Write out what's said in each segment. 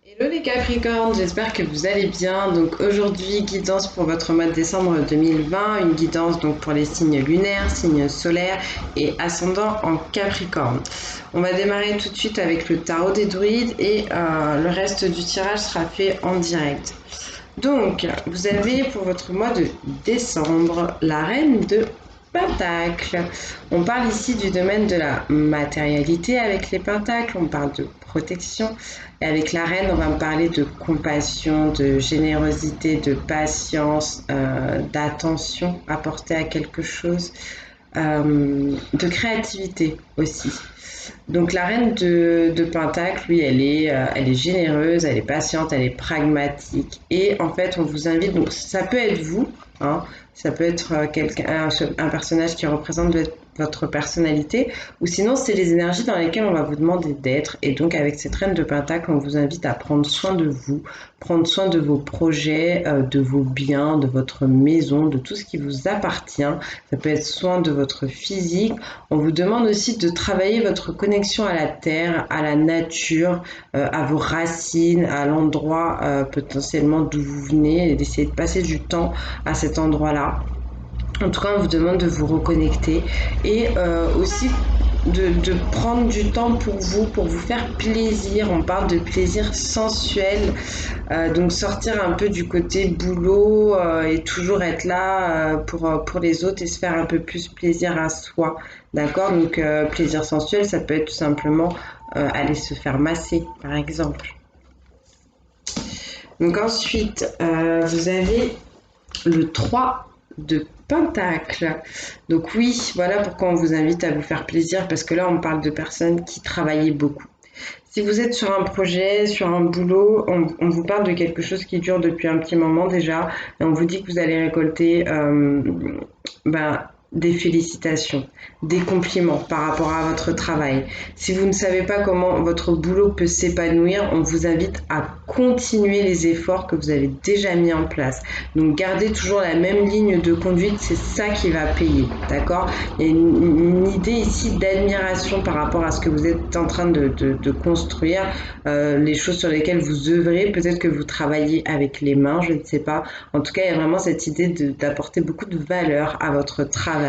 Hello les Capricornes, j'espère que vous allez bien. Donc aujourd'hui, guidance pour votre mois de décembre 2020, une guidance donc pour les signes lunaires, signes solaires et ascendant en Capricorne. On va démarrer tout de suite avec le tarot des druides et le reste du tirage sera fait en direct. Donc, vous avez pour votre mois de décembre la reine de Pentacles. On parle ici du domaine de la matérialité avec les pentacles, on parle de protection. Et avec la reine, on va me parler de compassion, de générosité, de patience, d'attention apportée à quelque chose, de créativité aussi. Donc la reine de Pentacle, lui, elle est généreuse, elle est patiente, elle est pragmatique. Et en fait, on vous invite, donc ça peut être vous, hein, ça peut être un personnage qui représente votre personnalité, ou sinon c'est les énergies dans lesquelles on va vous demander d'être. Et donc avec cette reine de Pentacle, on vous invite à prendre soin de vous, prendre soin de vos projets, de vos biens, de votre maison, de tout ce qui vous appartient. Ça peut être soin de votre physique. On vous demande aussi de travailler votre connexion à la terre, à la nature, à vos racines, à l'endroit potentiellement d'où vous venez et d'essayer de passer du temps à cet endroit-là. En tout cas, on vous demande de vous reconnecter et aussi de prendre du temps pour vous faire plaisir. On parle de plaisir sensuel, donc sortir un peu du côté boulot et toujours être là pour les autres et se faire un peu plus plaisir à soi. D'accord. Donc plaisir sensuel, ça peut être tout simplement aller se faire masser, par exemple. Donc ensuite, vous avez le 3 de Pentacle. Donc oui, voilà pourquoi on vous invite à vous faire plaisir, parce que là, on parle de personnes qui travaillent beaucoup. Si vous êtes sur un projet, sur un boulot, on vous parle de quelque chose qui dure depuis un petit moment déjà, et on vous dit que vous allez récolter des félicitations, des compliments par rapport à votre travail. Si vous ne savez pas comment votre boulot peut s'épanouir, on vous invite à continuer les efforts que vous avez déjà mis en place. Donc gardez toujours la même ligne de conduite, c'est ça qui va payer, d'accord? Il y a une idée ici d'admiration par rapport à ce que vous êtes en train de construire, les choses sur lesquelles vous œuvrez, peut-être que vous travaillez avec les mains, je ne sais pas. En tout cas, il y a vraiment cette idée d'apporter beaucoup de valeur à votre travail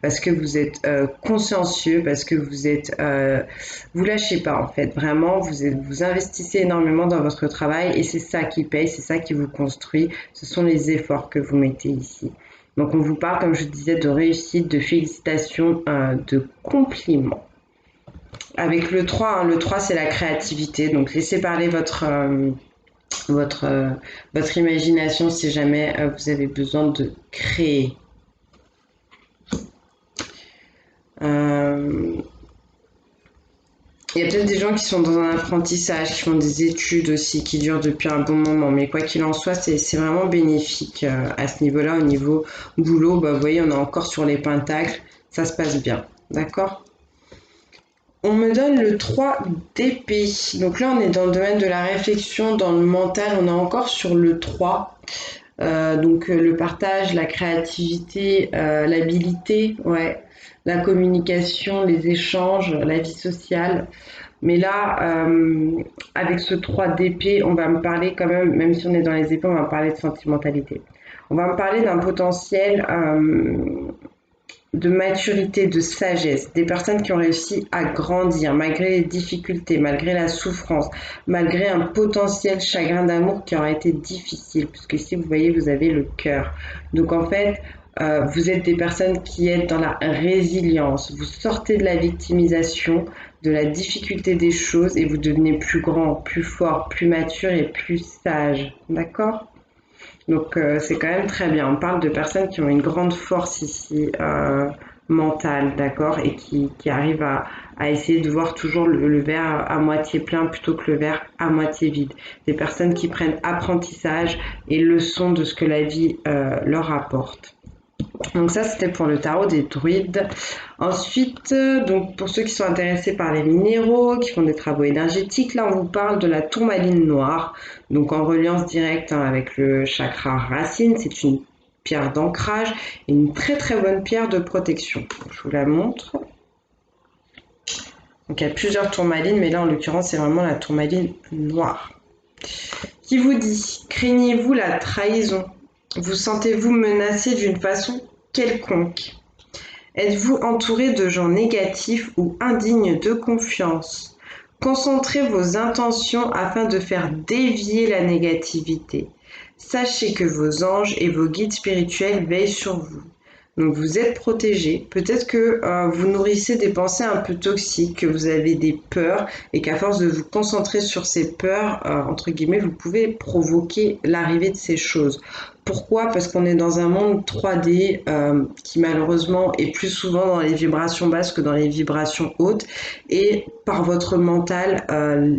parce que vous êtes consciencieux, parce que vous lâchez pas en fait. Vraiment, vous investissez énormément dans votre travail et c'est ça qui paye, c'est ça qui vous construit. Ce sont les efforts que vous mettez ici. Donc on vous parle, comme je disais, de réussite, de félicitations, de compliments. Avec le 3, hein, le 3 c'est la créativité, donc laissez parler votre, euh, votre imagination si jamais vous avez besoin de créer. Euh, il y a peut-être des gens qui sont dans un apprentissage, qui font des études aussi, qui durent depuis un bon moment. Mais quoi qu'il en soit, c'est vraiment bénéfique à ce niveau-là. Au niveau boulot, bah, vous voyez, on est encore sur les pentacles. Ça se passe bien. D'accord. On me donne le 3 d'épée. Donc là, on est dans le domaine de la réflexion, dans le mental. On est encore sur le 3. Le partage, la créativité, l'habilité, ouais, la communication, les échanges, la vie sociale. Mais là, avec ce 3 d'épée, on va me parler quand même, même si on est dans les épées, on va me parler de sentimentalité. On va me parler d'un potentiel de maturité, de sagesse, des personnes qui ont réussi à grandir malgré les difficultés, malgré la souffrance, malgré un potentiel chagrin d'amour qui aura été difficile, puisque ici, vous voyez, vous avez le cœur. Donc en fait, vous êtes des personnes qui êtes dans la résilience, vous sortez de la victimisation, de la difficulté des choses et vous devenez plus grand, plus fort, plus mature et plus sage. D'accord? Donc c'est quand même très bien. On parle de personnes qui ont une grande force ici mentale, d'accord, et qui arrivent à essayer de voir toujours le verre à moitié plein plutôt que le verre à moitié vide. Des personnes qui prennent apprentissage et leçon de ce que la vie leur apporte. Donc ça, c'était pour le tarot des druides. Ensuite, donc pour ceux qui sont intéressés par les minéraux, qui font des travaux énergétiques, là, on vous parle de la tourmaline noire. Donc en reliance directe avec le chakra racine, c'est une pierre d'ancrage et une très très bonne pierre de protection. Je vous la montre. Donc il y a plusieurs tourmalines, mais là, en l'occurrence, c'est vraiment la tourmaline noire. qui vous dit: craignez-vous la trahison? Vous sentez-vous menacé d'une façon quelconque? Êtes-vous entouré de gens négatifs ou indignes de confiance? Concentrez vos intentions afin de faire dévier la négativité. Sachez que vos anges et vos guides spirituels veillent sur vous. Donc vous êtes protégé. Peut-être que vous nourrissez des pensées un peu toxiques, que vous avez des peurs et qu'à force de vous concentrer sur ces peurs, entre guillemets, vous pouvez provoquer l'arrivée de ces choses. Pourquoi? Parce qu'on est dans un monde 3D qui malheureusement est plus souvent dans les vibrations basses que dans les vibrations hautes. Et par votre mental,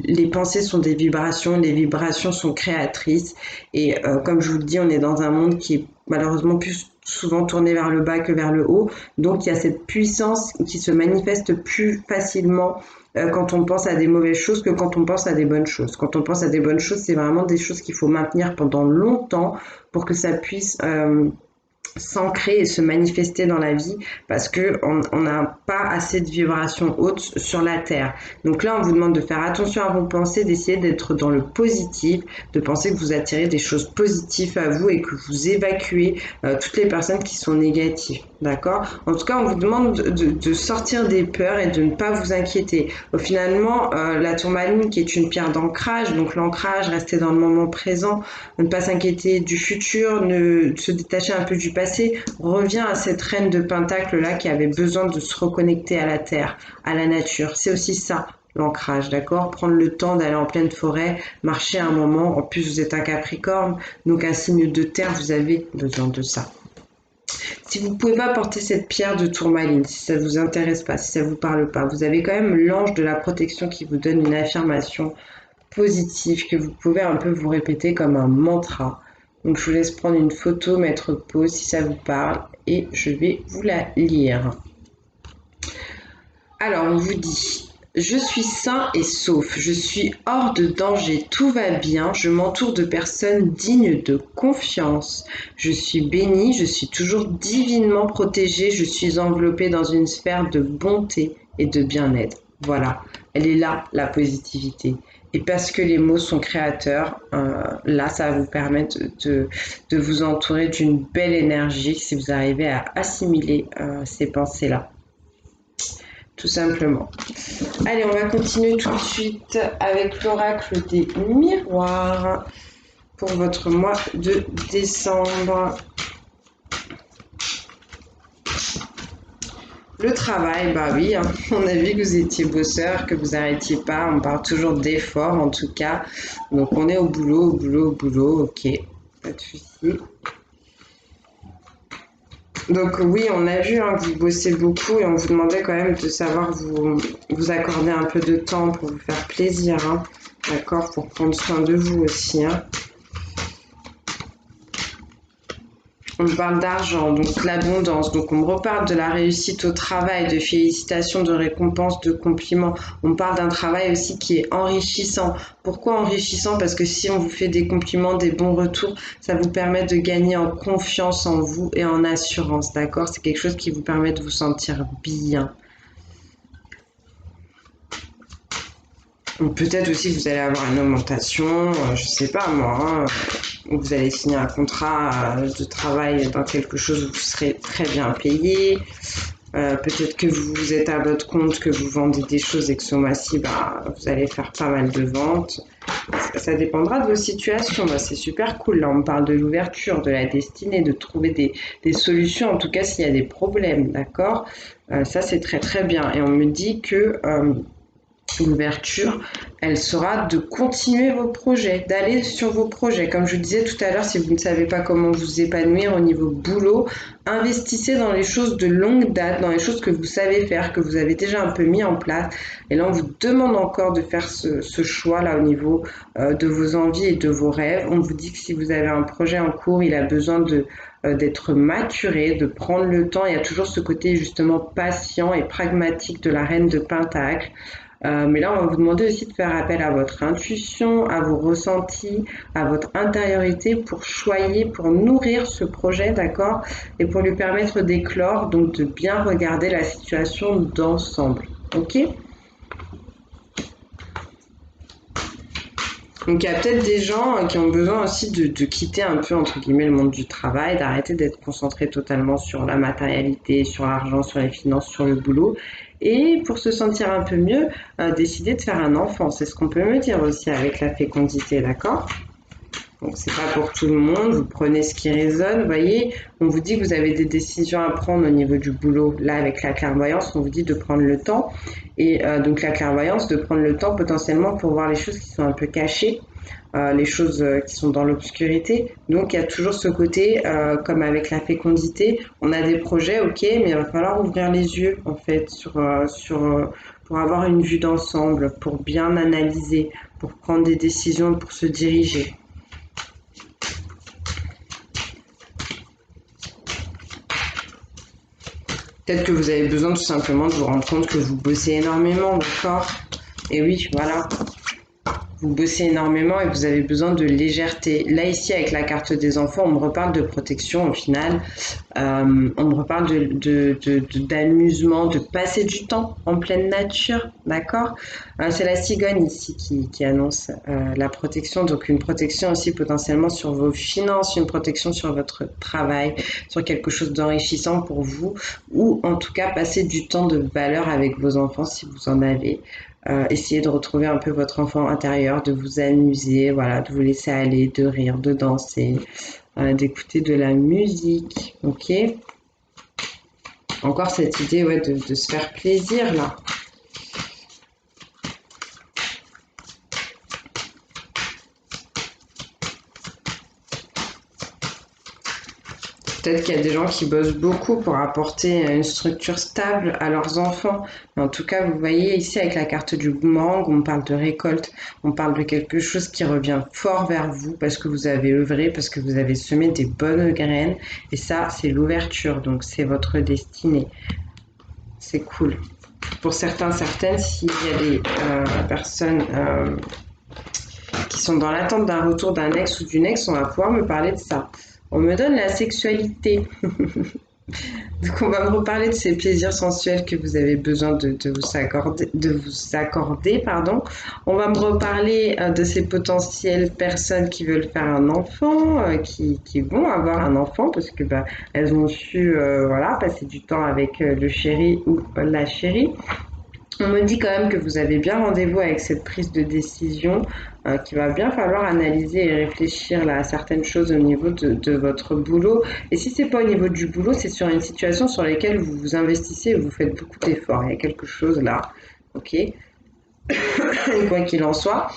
les pensées sont des vibrations, les vibrations sont créatrices. Et comme je vous le dis, on est dans un monde qui est malheureusement plus souvent tourné vers le bas que vers le haut. Donc il y a cette puissance qui se manifeste plus facilement quand on pense à des mauvaises choses que quand on pense à des bonnes choses. Quand on pense à des bonnes choses, c'est vraiment des choses qu'il faut maintenir pendant longtemps pour que ça puisse s'ancrer et se manifester dans la vie, parce que on n'a pas assez de vibrations hautes sur la terre. Donc là, on vous demande de faire attention à vos pensées, d'essayer d'être dans le positif, de penser que vous attirez des choses positives à vous et que vous évacuez toutes les personnes qui sont négatives. D'accord? En tout cas, on vous demande de sortir des peurs et de ne pas vous inquiéter. Finalement, la tourmaline, qui est une pierre d'ancrage, donc l'ancrage, rester dans le moment présent, ne pas s'inquiéter du futur, ne se détacher un peu du passé, revient à cette reine de Pentacle là qui avait besoin de se reconnecter à la terre, à la nature. C'est aussi ça, l'ancrage, d'accord? Prendre le temps d'aller en pleine forêt, marcher un moment. En plus, vous êtes un Capricorne, donc un signe de terre, vous avez besoin de ça. Si vous ne pouvez pas porter cette pierre de tourmaline, si ça ne vous intéresse pas, si ça ne vous parle pas, vous avez quand même l'ange de la protection qui vous donne une affirmation positive que vous pouvez un peu vous répéter comme un mantra. Donc je vous laisse prendre une photo, mettre pause si ça vous parle et je vais vous la lire. Alors on vous dit: je suis sain et sauf, je suis hors de danger, tout va bien, je m'entoure de personnes dignes de confiance. Je suis béni, je suis toujours divinement protégé, je suis enveloppé dans une sphère de bonté et de bien-être. Voilà, elle est là, la positivité. Et parce que les mots sont créateurs, là, ça va vous permettre de vous entourer d'une belle énergie si vous arrivez à assimiler ces pensées-là. Tout simplement. Allez, on va continuer tout de suite avec l'oracle des miroirs pour votre mois de décembre. Le travail, bah oui, hein, on a vu que vous étiez bosseur, que vous n'arrêtiez pas, on parle toujours d'effort en tout cas. Donc on est au boulot, au boulot, au boulot, ok, pas de souci. Donc oui, on a vu que vous bossez beaucoup et on vous demandait quand même de savoir vous accorder un peu de temps pour vous faire plaisir, hein, d'accord, pour prendre soin de vous aussi. Hein. On me parle d'argent, donc l'abondance, donc on me reparle de la réussite au travail, de félicitations, de récompenses, de compliments. On me parle d'un travail aussi qui est enrichissant. Pourquoi enrichissant? Parce que si on vous fait des compliments, des bons retours, ça vous permet de gagner en confiance en vous et en assurance, d'accord? C'est quelque chose qui vous permet de vous sentir bien. Peut-être aussi que vous allez avoir une augmentation, je sais pas moi, hein, ou vous allez signer un contrat de travail dans quelque chose où vous serez très bien payé. Peut-être que vous êtes à votre compte, que vous vendez des choses et que ce mois-ci, bah, vous allez faire pas mal de ventes. Ça dépendra de vos situations. Bah, c'est super cool. Là, on me parle de l'ouverture, de la destinée, de trouver des solutions, en tout cas s'il y a des problèmes, d'accord? Ça, c'est très très bien. Et on me dit que l'ouverture, elle sera de continuer vos projets, d'aller sur vos projets. Comme je vous disais tout à l'heure, si vous ne savez pas comment vous épanouir au niveau boulot, investissez dans les choses de longue date, dans les choses que vous savez faire, que vous avez déjà un peu mis en place. Et là, on vous demande encore de faire ce choix-là au niveau de vos envies et de vos rêves. On vous dit que si vous avez un projet en cours, il a besoin d'être maturé, de prendre le temps. Il y a toujours ce côté justement patient et pragmatique de la reine de Pentacle. Mais là, on va vous demander aussi de faire appel à votre intuition, à vos ressentis, à votre intériorité pour choyer, pour nourrir ce projet, d'accord? Et pour lui permettre d'éclore, donc de bien regarder la situation d'ensemble, ok? Donc il y a peut-être des gens qui ont besoin aussi de quitter un peu, entre guillemets, le monde du travail, d'arrêter d'être concentrés totalement sur la matérialité, sur l'argent, sur les finances, sur le boulot. Et pour se sentir un peu mieux, décider de faire un enfant. C'est ce qu'on peut me dire aussi avec la fécondité, d'accord? Donc c'est pas pour tout le monde, vous prenez ce qui résonne, vous voyez, on vous dit que vous avez des décisions à prendre au niveau du boulot. Là avec la clairvoyance, on vous dit de prendre le temps et donc la clairvoyance, de prendre le temps potentiellement pour voir les choses qui sont un peu cachées, les choses qui sont dans l'obscurité. Donc il y a toujours ce côté, comme avec la fécondité, on a des projets, ok, mais il va falloir ouvrir les yeux en fait pour avoir une vue d'ensemble, pour bien analyser, pour prendre des décisions, pour se diriger. Peut-être que vous avez besoin tout simplement de vous rendre compte que vous bossez énormément, d'accord? Et oui, voilà. Vous bossez énormément et vous avez besoin de légèreté. Là, ici, avec la carte des enfants, on me reparle de protection au final. On me reparle d'amusement, de passer du temps en pleine nature, d'accord? C'est la cigogne ici qui annonce la protection. Donc, une protection aussi potentiellement sur vos finances, une protection sur votre travail, sur quelque chose d'enrichissant pour vous, ou en tout cas passer du temps de valeur avec vos enfants si vous en avez. Essayez de retrouver un peu votre enfant intérieur, de vous amuser, voilà, de vous laisser aller, de rire, de danser, d'écouter de la musique, ok? Encore cette idée ouais, de se faire plaisir là. Peut-être qu'il y a des gens qui bossent beaucoup pour apporter une structure stable à leurs enfants. Mais en tout cas, vous voyez ici avec la carte du boomerang, on parle de récolte, on parle de quelque chose qui revient fort vers vous parce que vous avez œuvré, parce que vous avez semé des bonnes graines. Et ça, c'est l'ouverture, donc c'est votre destinée. C'est cool. Pour certains, certaines, s'il y a des personnes qui sont dans l'attente d'un retour d'un ex ou d'une ex, on va pouvoir me parler de ça. On me donne la sexualité. Donc on va me reparler de ces plaisirs sensuels que vous avez besoin de vous accorder, pardon. On va me reparler de ces potentielles personnes qui veulent faire un enfant, qui vont avoir un enfant parce que elles ont su voilà, passer du temps avec le chéri ou la chérie. On me dit quand même que vous avez bien rendez-vous avec cette prise de décision, qu'il va bien falloir analyser et réfléchir là, à certaines choses au niveau de votre boulot. Et si c'est pas au niveau du boulot, c'est sur une situation sur laquelle vous vous investissez et vous faites beaucoup d'efforts. Il y a quelque chose là, ok? Et quoi qu'il en soit,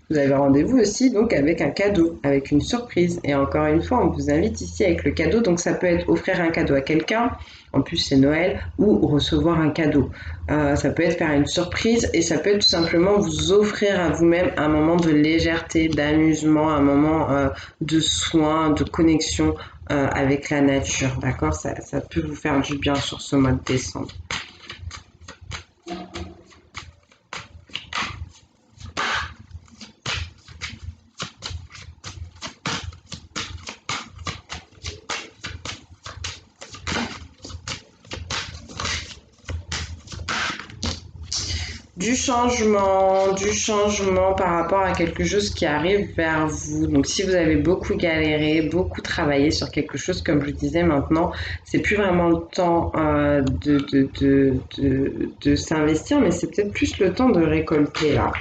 vous avez rendez-vous aussi donc avec un cadeau, avec une surprise. Et encore une fois, on vous invite ici avec le cadeau. Donc ça peut être offrir un cadeau à quelqu'un, en plus c'est Noël, ou recevoir un cadeau. Ça peut être faire une surprise et ça peut être tout simplement vous offrir à vous-même un moment de légèreté, d'amusement, un moment de soin, de connexion avec la nature. D'accord? Ça peut vous faire du bien sur ce mois de décembre. Du changement par rapport à quelque chose qui arrive vers vous. Donc si vous avez beaucoup galéré, beaucoup travaillé sur quelque chose, comme je vous disais maintenant, c'est plus vraiment le temps de s'investir, mais c'est peut-être plus le temps de récolter là.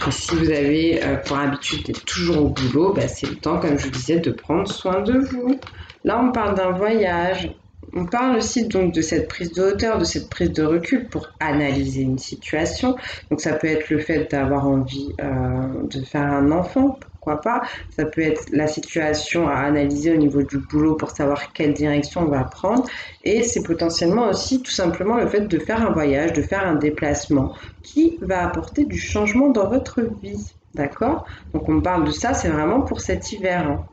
Et si vous avez pour habitude d'être toujours au boulot, c'est le temps, comme je vous disais, de prendre soin de vous. Là, on parle d'un voyage. On parle aussi donc de cette prise de hauteur, de cette prise de recul pour analyser une situation. Donc ça peut être le fait d'avoir envie de faire un enfant, pourquoi pas. Ça peut être la situation à analyser au niveau du boulot pour savoir quelle direction on va prendre. Et c'est potentiellement aussi tout simplement le fait de faire un voyage, de faire un déplacement qui va apporter du changement dans votre vie. D'accord? Donc on parle de ça, c'est vraiment pour cet hiver. Hein.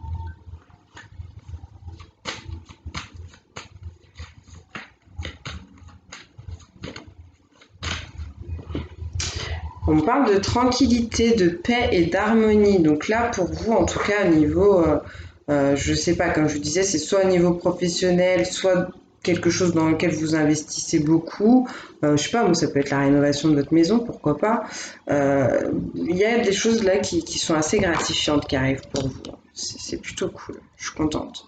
On parle de tranquillité, de paix et d'harmonie. Donc là, pour vous, en tout cas, au niveau, je sais pas, comme je vous disais, c'est soit au niveau professionnel, soit quelque chose dans lequel vous investissez beaucoup. Je sais pas, moi, ça peut être la rénovation de votre maison, pourquoi pas. Il y a des choses là qui sont assez gratifiantes qui arrivent pour vous. C'est plutôt cool, je suis contente.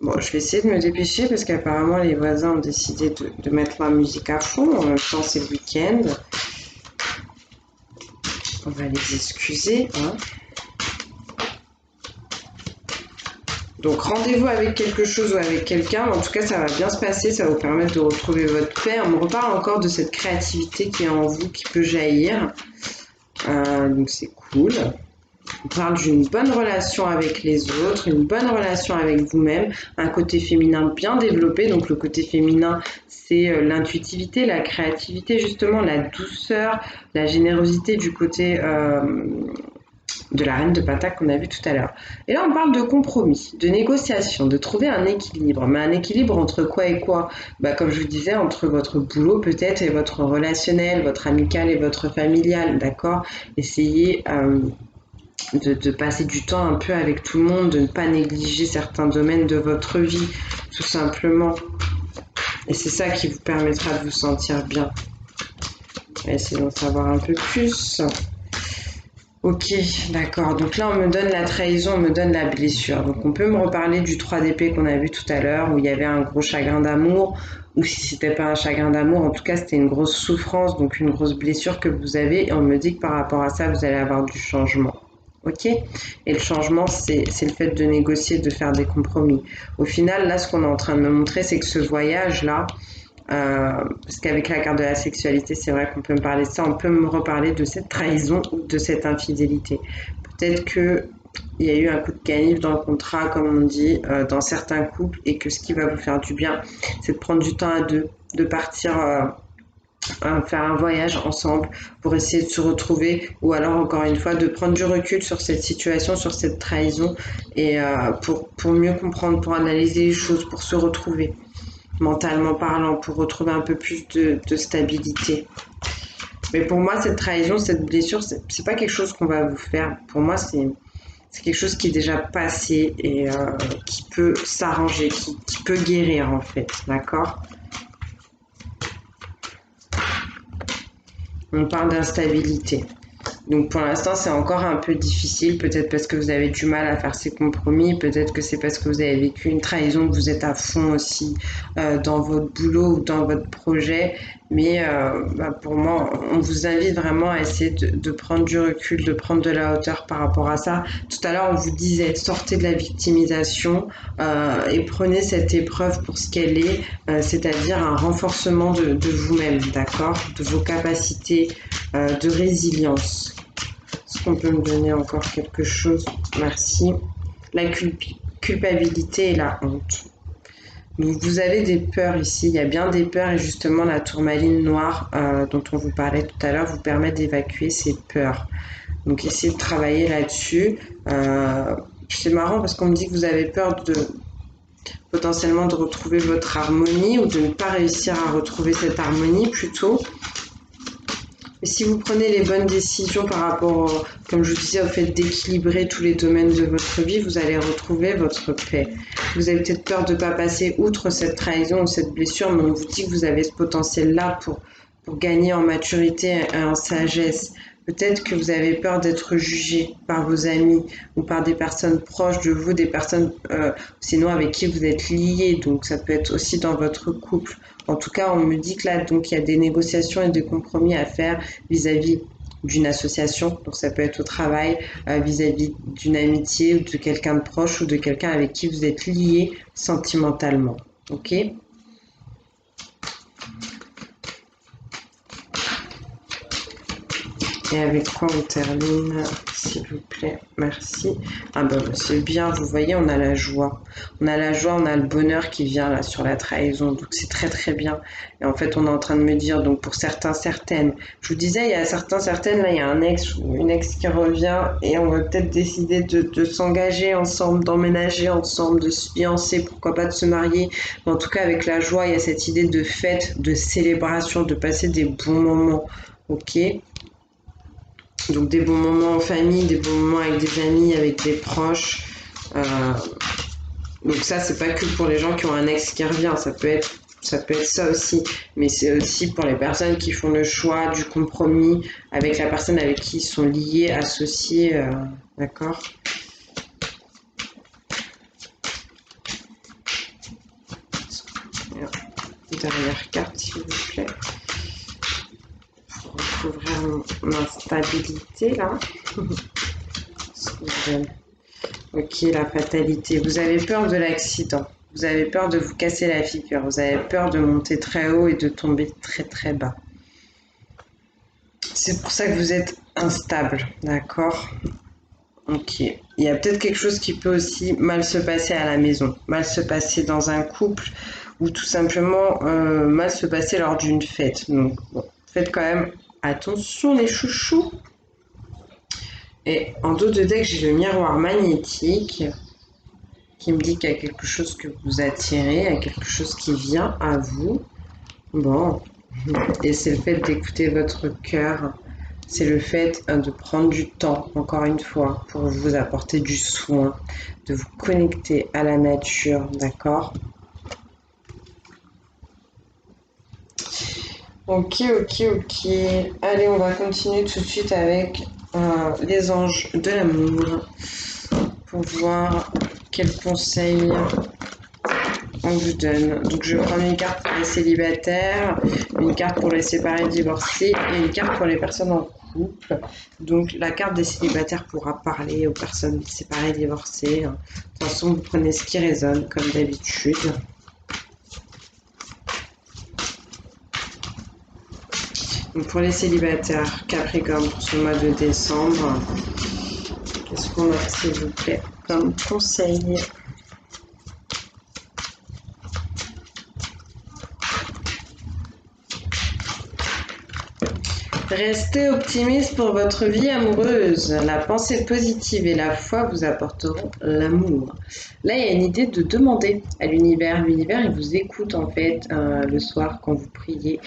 Bon, je vais essayer de me dépêcher parce qu'apparemment les voisins ont décidé de mettre la musique à fond. En même temps, c'est le week-end. On va les excuser, hein. Donc rendez-vous avec quelque chose ou avec quelqu'un, en tout cas ça va bien se passer, ça va vous permettre de retrouver votre paix. On me reparle encore de cette créativité qui est en vous, qui peut jaillir. Donc c'est cool. On parle d'une bonne relation avec les autres, une bonne relation avec vous-même, un côté féminin bien développé. Donc le côté féminin, c'est l'intuitivité, la créativité, justement, la douceur, la générosité du côté de la reine de Pentacle qu'on a vu tout à l'heure. Et là, on parle de compromis, de négociation, de trouver un équilibre. Mais un équilibre entre quoi et quoi? Comme je vous disais, entre votre boulot peut-être et votre relationnel, votre amical et votre familial, d'accord? Essayez de passer du temps un peu avec tout le monde, de ne pas négliger certains domaines de votre vie, tout simplement. Et c'est ça qui vous permettra de vous sentir bien. On va essayer d'en savoir un peu plus. Ok, d'accord. Donc là, on me donne la trahison, on me donne la blessure. Donc on peut me reparler du 3 d'épée qu'on a vu tout à l'heure, où il y avait un gros chagrin d'amour, ou si c'était pas un chagrin d'amour, en tout cas, c'était une grosse souffrance, donc une grosse blessure que vous avez. Et on me dit que par rapport à ça, vous allez avoir du changement. Ok? Et le changement, c'est le fait de négocier, de faire des compromis. Au final, là, ce qu'on est en train de me montrer, c'est que ce voyage-là, parce qu'avec la carte de la sexualité, c'est vrai qu'on peut me parler de ça, on peut me reparler de cette trahison ou de cette infidélité. Peut-être qu'il y a eu un coup de canif dans le contrat, comme on dit, dans certains couples, et que ce qui va vous faire du bien, c'est de prendre du temps à deux, de partir faire un voyage ensemble pour essayer de se retrouver, ou alors encore une fois de prendre du recul sur cette situation, sur cette trahison, et pour mieux comprendre, pour analyser les choses, pour se retrouver mentalement parlant, pour retrouver un peu plus de stabilité. Mais pour moi, cette trahison, cette blessure, c'est pas quelque chose qu'on va vous faire. Pour moi, c'est quelque chose qui est déjà passé et qui peut s'arranger, qui peut guérir en fait, d'accord? On parle d'instabilité. Donc pour l'instant, c'est encore un peu difficile, peut-être parce que vous avez du mal à faire ces compromis, peut-être que c'est parce que vous avez vécu une trahison, que vous êtes à fond aussi dans votre boulot ou dans votre projet. Mais pour moi, on vous invite vraiment à essayer de prendre du recul, de prendre de la hauteur par rapport à ça. Tout à l'heure, on vous disait, sortez de la victimisation et prenez cette épreuve pour ce qu'elle est, c'est-à-dire un renforcement de vous-même, d'accord? De vos capacités de résilience. Est-ce qu'on peut me donner encore quelque chose? Merci. La culpabilité et la honte. Donc vous avez des peurs ici, il y a bien des peurs et justement la tourmaline noire dont on vous parlait tout à l'heure vous permet d'évacuer ces peurs. Donc essayez de travailler là-dessus. C'est marrant parce qu'on me dit que vous avez peur potentiellement de retrouver votre harmonie ou de ne pas réussir à retrouver cette harmonie plutôt. Et si vous prenez les bonnes décisions par rapport, comme je vous disais, au fait d'équilibrer tous les domaines de votre vie, vous allez retrouver votre paix. Vous avez peut-être peur de ne pas passer outre cette trahison ou cette blessure, mais on vous dit que vous avez ce potentiel-là pour gagner en maturité et en sagesse. Peut-être que vous avez peur d'être jugé par vos amis ou par des personnes proches de vous, des personnes sinon avec qui vous êtes liés. Donc ça peut être aussi dans votre couple. En tout cas, on me dit que là, donc il y a des négociations et des compromis à faire vis-à-vis d'une association. Donc ça peut être au travail, vis-à-vis d'une amitié ou de quelqu'un de proche ou de quelqu'un avec qui vous êtes lié sentimentalement. Ok ? Et avec quoi on termine, s'il vous plaît? Merci. Ah ben c'est bien, vous voyez, on a la joie. On a la joie, on a le bonheur qui vient là sur la trahison. Donc c'est très très bien. Et en fait, on est en train de me dire, donc pour certains, certaines, je vous disais, il y a certains, certaines, là, il y a un ex ou une ex qui revient et on va peut-être décider de s'engager ensemble, d'emménager ensemble, de se fiancer, pourquoi pas de se marier. Mais en tout cas, avec la joie, il y a cette idée de fête, de célébration, de passer des bons moments. Ok? Donc des bons moments en famille, des bons moments avec des amis, avec des proches. Donc ça, c'est pas que pour les gens qui ont un ex qui revient, ça peut être ça aussi, mais c'est aussi pour les personnes qui font le choix du compromis avec la personne avec qui ils sont liés, associés, d'accord? Dernière carte, s'il vous plaît, pour recouvrir mon instabilité là. Ok, la fatalité. Vous avez peur de l'accident. Vous avez peur de vous casser la figure. Vous avez peur de monter très haut et de tomber très très bas. C'est pour ça que vous êtes instable, d'accord? Ok. Il y a peut-être quelque chose qui peut aussi mal se passer à la maison, mal se passer dans un couple ou tout simplement mal se passer lors d'une fête. Donc, bon, faites quand même attention les chouchous. Et en dos de deck, j'ai le miroir magnétique qui me dit qu'il y a quelque chose que vous attirez, il y a quelque chose qui vient à vous. Bon, et c'est le fait d'écouter votre cœur, c'est le fait de prendre du temps, encore une fois, pour vous apporter du soin, de vous connecter à la nature, d'accord? Ok, ok, ok. Allez, on va continuer tout de suite avec les anges de l'amour pour voir quels conseils on vous donne. Donc je vais prendre une carte pour les célibataires, une carte pour les séparés divorcés et une carte pour les personnes en couple. Donc la carte des célibataires pourra parler aux personnes séparées divorcées. De toute façon, vous prenez ce qui résonne comme d'habitude. Donc pour les célibataires Capricorne pour ce mois de décembre, qu'est-ce qu'on a s'il vous plaît comme conseil? Restez optimiste pour votre vie amoureuse. La pensée positive et la foi vous apporteront l'amour. Là, il y a une idée de demander à l'univers. L'univers, il vous écoute en fait le soir quand vous priez.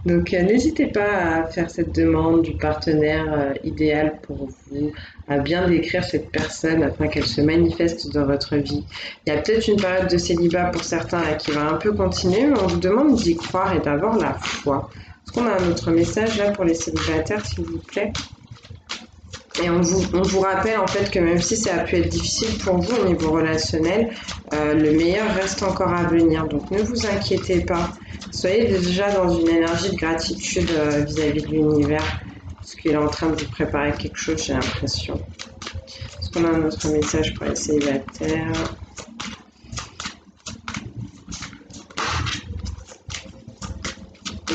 Donc, n'hésitez pas à faire cette demande du partenaire idéal pour vous, à bien décrire cette personne afin qu'elle se manifeste dans votre vie. Il y a peut-être une période de célibat pour certains là, qui va un peu continuer, mais on vous demande d'y croire et d'avoir la foi. Est-ce qu'on a un autre message là pour les célibataires, s'il vous plaît? Et on vous rappelle en fait que même si ça a pu être difficile pour vous au niveau relationnel, le meilleur reste encore à venir. Donc ne vous inquiétez pas. Soyez déjà dans une énergie de gratitude vis-à-vis de l'univers, parce qu'il est en train de vous préparer quelque chose, j'ai l'impression. Est-ce qu'on a un autre message pour les célibataires?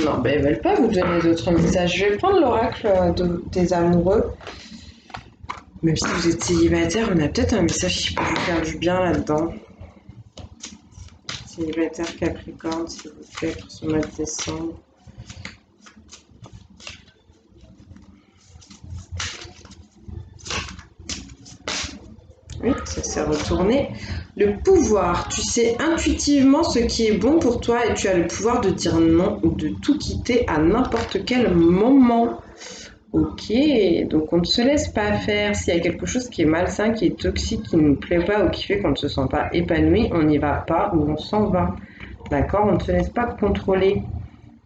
Non, ben, ils veulent pas vous donner d'autres messages. Je vais prendre l'oracle des amoureux. Même si vous êtes célibataire, on a peut-être un message qui peut vous faire du bien là-dedans. Célibataire Capricorne, s'il vous plaît, pour ce mois de décembre. Oui, ça s'est retourné. Le pouvoir, tu sais intuitivement ce qui est bon pour toi et tu as le pouvoir de dire non ou de tout quitter à n'importe quel moment. Ok, donc on ne se laisse pas faire. S'il y a quelque chose qui est malsain, qui est toxique, qui ne nous plaît pas ou qui fait qu'on ne se sent pas épanoui, on n'y va pas ou on s'en va. D'accord? On ne se laisse pas contrôler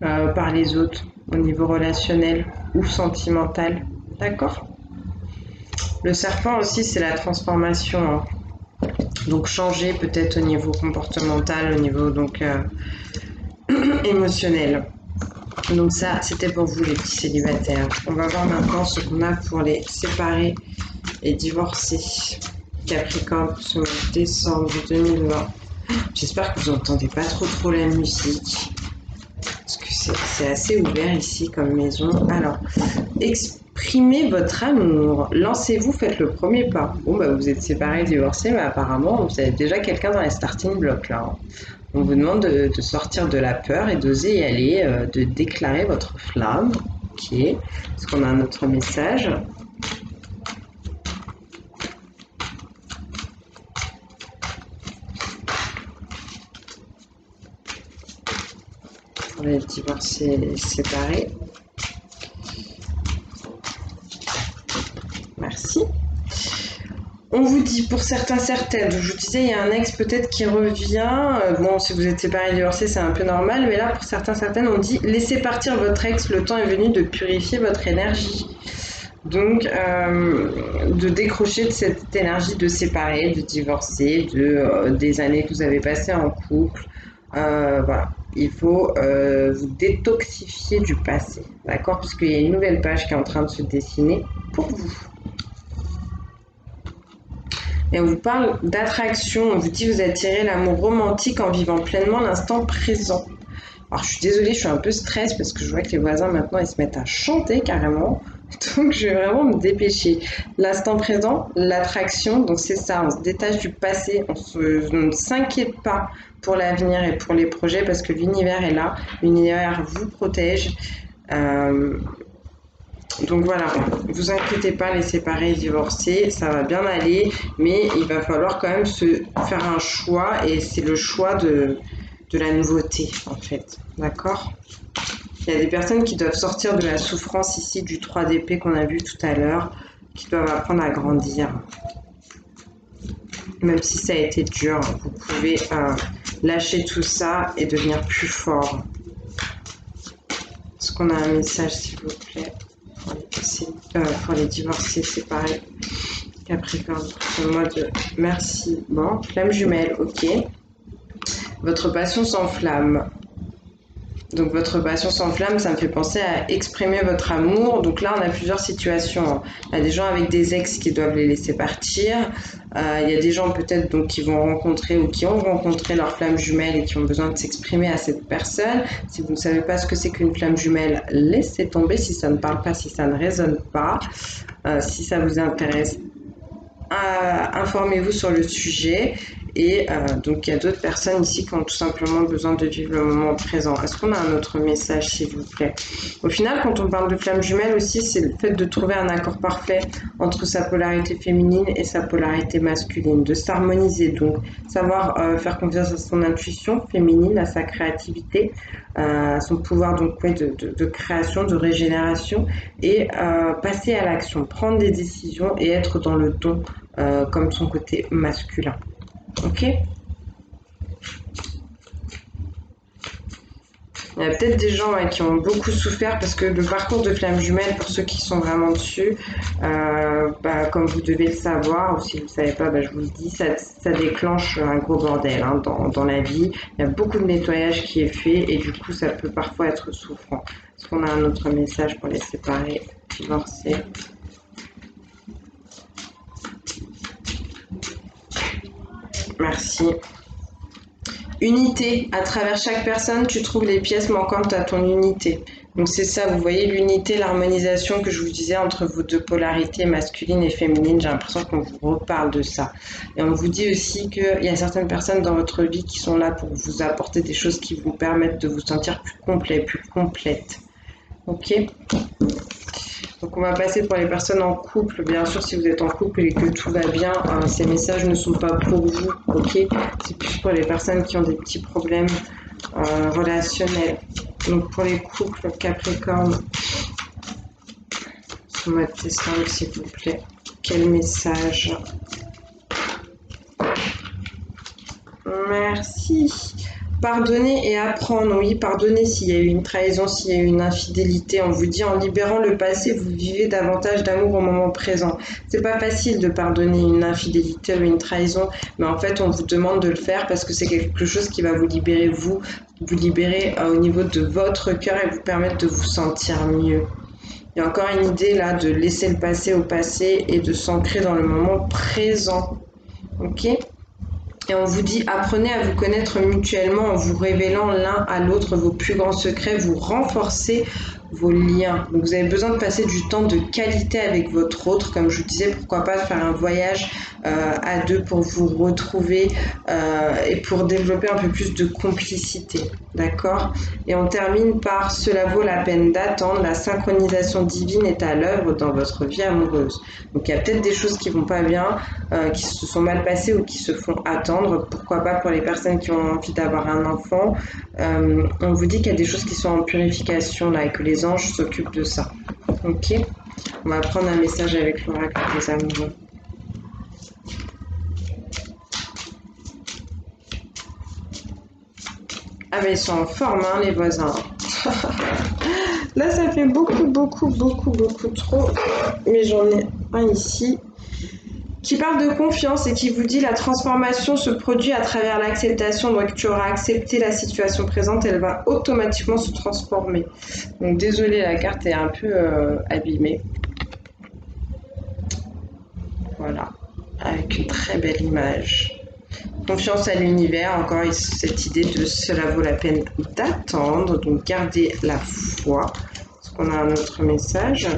par les autres au niveau relationnel ou sentimental. D'accord? Le serpent aussi, c'est la transformation, hein. Donc changer peut-être au niveau comportemental, au niveau donc émotionnel. Donc ça, c'était pour vous les petits célibataires. On va voir maintenant ce qu'on a pour les séparés et divorcés. Capricorne, ce mois de décembre 2020. J'espère que vous n'entendez pas trop la musique. Parce que c'est assez ouvert ici comme maison. Alors, exprimez votre amour. Lancez-vous, faites le premier pas. Bon, bah vous êtes séparés, divorcés, mais apparemment, vous avez déjà quelqu'un dans les starting blocks là, hein. On vous demande de sortir de la peur et d'oser y aller, de déclarer votre flamme. Ok. Est-ce qu'on a un autre message? Pour les divorcés et les séparés. Merci. On vous dit pour certains, certaines, je vous disais, il y a un ex peut-être qui revient. Bon, si vous êtes séparés, divorcés, c'est un peu normal, mais là, pour certains, certaines, on dit laissez partir votre ex, le temps est venu de purifier votre énergie. Donc, de décrocher de cette énergie de séparer, de divorcer, des années que vous avez passées en couple. Voilà, il faut vous détoxifier du passé, d'accord? Parce qu'il y a une nouvelle page qui est en train de se dessiner pour vous. Et on vous parle d'attraction, on vous dit vous attirez l'amour romantique en vivant pleinement l'instant présent. Alors je suis désolée, je suis un peu stress parce que je vois que les voisins maintenant ils se mettent à chanter carrément. Donc je vais vraiment me dépêcher. L'instant présent, l'attraction, donc c'est ça, on se détache du passé, on ne s'inquiète pas pour l'avenir et pour les projets parce que l'univers est là, l'univers vous protège. Donc voilà, vous inquiétez pas, les séparés, divorcés, ça va bien aller, mais il va falloir quand même se faire un choix et c'est le choix de la nouveauté en fait, d'accord? Il y a des personnes qui doivent sortir de la souffrance ici du 3 d'épée qu'on a vu tout à l'heure, qui doivent apprendre à grandir. Même si ça a été dur, vous pouvez lâcher tout ça et devenir plus fort. Est-ce qu'on a un message s'il vous plaît pour les divorcés séparés? Capricorne, pour le mois de merci. Bon, flamme jumelle, ok. Votre passion s'enflamme. Donc votre passion s'enflamme, ça me fait penser à exprimer votre amour. Donc là, on a plusieurs situations. Il y a des gens avec des ex qui doivent les laisser partir. Il y a des gens peut-être donc qui vont rencontrer ou qui ont rencontré leur flamme jumelle et qui ont besoin de s'exprimer à cette personne. Si vous ne savez pas ce que c'est qu'une flamme jumelle, laissez tomber. Si ça ne parle pas, si ça ne résonne pas, si ça vous intéresse, informez-vous sur le sujet. Et donc il y a d'autres personnes ici qui ont tout simplement besoin de vivre le moment présent. Est-ce qu'on a un autre message s'il vous plaît? Au final, quand on parle de flamme jumelle aussi, c'est le fait de trouver un accord parfait entre sa polarité féminine et sa polarité masculine, de s'harmoniser, donc savoir faire confiance à son intuition féminine, à sa créativité, à son pouvoir donc ouais, de création, de régénération et passer à l'action, prendre des décisions et être dans le don comme son côté masculin. Ok. Il y a peut-être des gens qui ont beaucoup souffert parce que le parcours de flamme jumelle, pour ceux qui sont vraiment dessus, comme vous devez le savoir, ou si vous ne le savez pas, je vous le dis, ça déclenche un gros bordel dans la vie. Il y a beaucoup de nettoyage qui est fait et du coup, ça peut parfois être souffrant. Est-ce qu'on a un autre message pour les séparer, divorcer? Merci. Unité. À travers chaque personne, tu trouves les pièces manquantes à ton unité. Donc c'est ça, vous voyez l'unité, l'harmonisation que je vous disais entre vos deux polarités masculines et féminines. J'ai l'impression qu'on vous reparle de ça. Et on vous dit aussi qu'il y a certaines personnes dans votre vie qui sont là pour vous apporter des choses qui vous permettent de vous sentir plus complet, plus complète. Ok? Donc on va passer pour les personnes en couple. Bien sûr, si vous êtes en couple et que tout va bien, ces messages ne sont pas pour vous, ok? C'est plus pour les personnes qui ont des petits problèmes relationnels. Donc pour les couples Capricorne, sur ma décembre, s'il vous plaît, quel message? Merci. Pardonner et apprendre, oui, pardonner s'il y a eu une trahison, s'il y a eu une infidélité. On vous dit en libérant le passé, vous vivez davantage d'amour au moment présent. C'est pas facile de pardonner une infidélité ou une trahison, mais en fait, on vous demande de le faire parce que c'est quelque chose qui va vous libérer, vous libérer au niveau de votre cœur et vous permettre de vous sentir mieux. Il y a encore une idée là de laisser le passé au passé et de s'ancrer dans le moment présent. Ok ? Et on vous dit, apprenez à vous connaître mutuellement en vous révélant l'un à l'autre vos plus grands secrets, vous renforcez vos liens. Donc vous avez besoin de passer du temps de qualité avec votre autre, comme je vous disais, pourquoi pas faire un voyage à deux pour vous retrouver et pour développer un peu plus de complicité, d'accord? Et on termine par cela vaut la peine d'attendre, la synchronisation divine est à l'œuvre dans votre vie amoureuse. Donc il y a peut-être des choses qui vont pas bien, qui se sont mal passées ou qui se font attendre, pourquoi pas pour les personnes qui ont envie d'avoir un enfant. On vous dit qu'il y a des choses qui sont en purification là et que les anges s'occupent de ça. Ok, on va prendre un message avec l'oracle des amoureux. Ah mais ils sont en forme, hein, les voisins. Là, ça fait beaucoup trop. Mais j'en ai un ici qui parle de confiance et qui vous dit la transformation se produit à travers l'acceptation. Donc tu auras accepté la situation présente, elle va automatiquement se transformer. Donc désolé, la carte est un peu abîmée. Voilà, avec une très belle image. Confiance à l'univers, encore cette idée de cela vaut la peine d'attendre, donc gardez la foi. Est-ce qu'on a un autre message?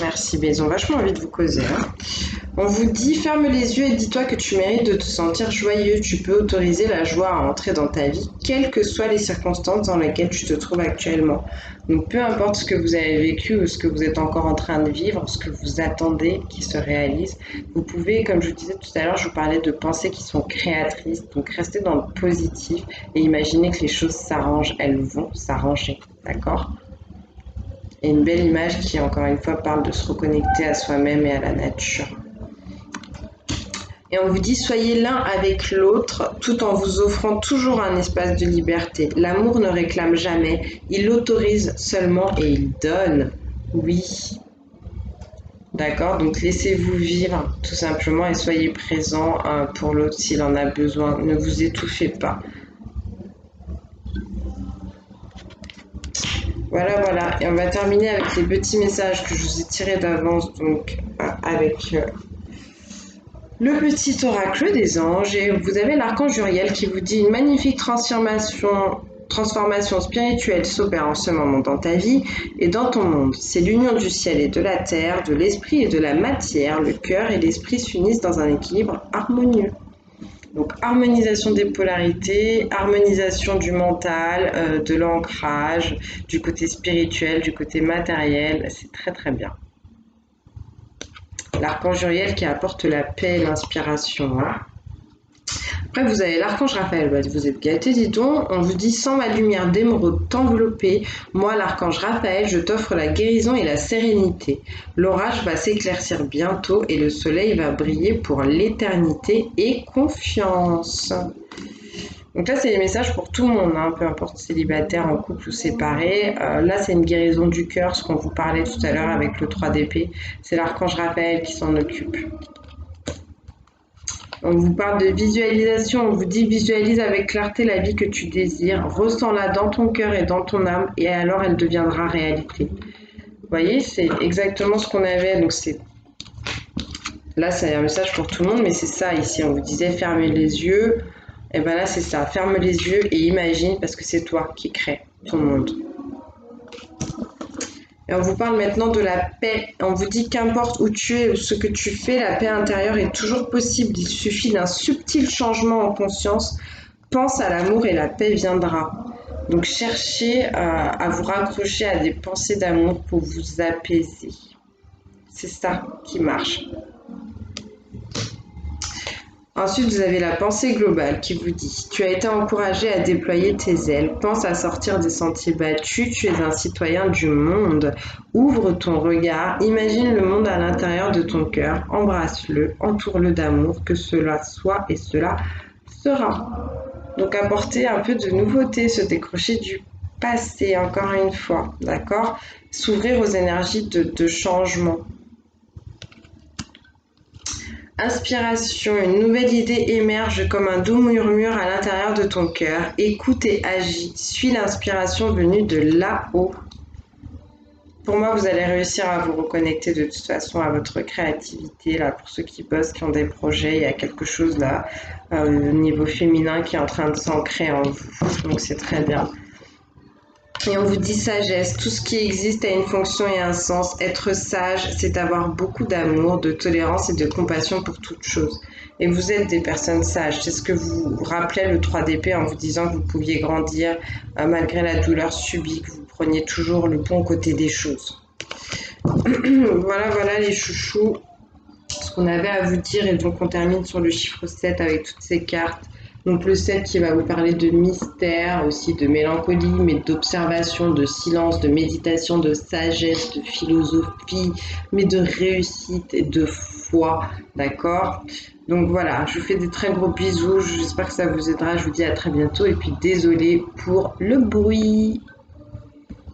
Merci, mais ils ont vachement envie de vous causer. Hein. On vous dit, ferme les yeux et dis-toi que tu mérites de te sentir joyeux. Tu peux autoriser la joie à entrer dans ta vie, quelles que soient les circonstances dans lesquelles tu te trouves actuellement. Donc peu importe ce que vous avez vécu ou ce que vous êtes encore en train de vivre, ce que vous attendez qui se réalise, vous pouvez, comme je vous disais tout à l'heure, je vous parlais de pensées qui sont créatrices, donc restez dans le positif et imaginez que les choses s'arrangent, elles vont s'arranger, d'accord ? Et une belle image qui, encore une fois, parle de se reconnecter à soi-même et à la nature. Et on vous dit, soyez l'un avec l'autre tout en vous offrant toujours un espace de liberté. L'amour ne réclame jamais, il autorise seulement et il donne. Oui. D'accord, donc laissez-vous vivre tout simplement et soyez présent pour l'autre s'il en a besoin. Ne vous étouffez pas. Voilà. Et on va terminer avec les petits messages que je vous ai tirés d'avance, donc avec le petit oracle des anges. Et vous avez l'archange Uriel qui vous dit une magnifique transformation spirituelle s'opère en ce moment dans ta vie et dans ton monde. C'est l'union du ciel et de la terre, de l'esprit et de la matière. Le cœur et l'esprit s'unissent dans un équilibre harmonieux. Donc harmonisation des polarités, harmonisation du mental, de l'ancrage, du côté spirituel, du côté matériel, c'est très très bien. L'archange Uriel qui apporte la paix et l'inspiration. Hein. Après, vous avez l'archange Raphaël, vous êtes gâtés, dis donc. On vous dit, sans ma lumière d'émeraude t'envelopper, moi, l'archange Raphaël, je t'offre la guérison et la sérénité. L'orage va s'éclaircir bientôt et le soleil va briller pour l'éternité et confiance. Donc là, c'est les messages pour tout le monde, hein, peu importe célibataire, en couple ou séparé. Là, c'est une guérison du cœur, ce qu'on vous parlait tout à l'heure avec le 3 d'épée. C'est l'archange Raphaël qui s'en occupe. On vous parle de visualisation, on vous dit visualise avec clarté la vie que tu désires, ressens-la dans ton cœur et dans ton âme et alors elle deviendra réalité. Vous voyez, c'est exactement ce qu'on avait, donc c'est... Là, c'est un message pour tout le monde, mais c'est ça ici, on vous disait fermez les yeux, et bien là c'est ça, ferme les yeux et imagine parce que c'est toi qui crée ton monde. Et on vous parle maintenant de la paix. On vous dit qu'importe où tu es ou ce que tu fais, la paix intérieure est toujours possible. Il suffit d'un subtil changement en conscience. Pense à l'amour et la paix viendra. Donc cherchez à vous raccrocher à des pensées d'amour pour vous apaiser. C'est ça qui marche. Ensuite, vous avez la pensée globale qui vous dit « Tu as été encouragé à déployer tes ailes, pense à sortir des sentiers battus, tu es un citoyen du monde. Ouvre ton regard, imagine le monde à l'intérieur de ton cœur, embrasse-le, entoure-le d'amour, que cela soit et cela sera. » Donc apporter un peu de nouveauté, se décrocher du passé, encore une fois, d'accord? S'ouvrir aux énergies de changement. Inspiration, une nouvelle idée émerge comme un doux murmure à l'intérieur de ton cœur. Écoute et agis, suis l'inspiration venue de là-haut. Pour moi, vous allez réussir à vous reconnecter de toute façon à votre créativité. Là, pour ceux qui bossent, qui ont des projets, il y a quelque chose là au niveau féminin qui est en train de s'ancrer en vous. Donc c'est très bien. Et on vous dit sagesse, tout ce qui existe a une fonction et un sens. Être sage, c'est avoir beaucoup d'amour, de tolérance et de compassion pour toute chose. Et vous êtes des personnes sages. C'est ce que vous rappelait le 3 d'épée en vous disant que vous pouviez grandir malgré la douleur subie, que vous preniez toujours le bon côté des choses. Voilà les chouchous, ce qu'on avait à vous dire. Et donc on termine sur le chiffre 7 avec toutes ces cartes. Donc le 7 qui va vous parler de mystère, aussi de mélancolie, mais d'observation, de silence, de méditation, de sagesse, de philosophie, mais de réussite et de foi, d'accord? Donc voilà, je vous fais des très gros bisous, j'espère que ça vous aidera, je vous dis à très bientôt et puis désolée pour le bruit.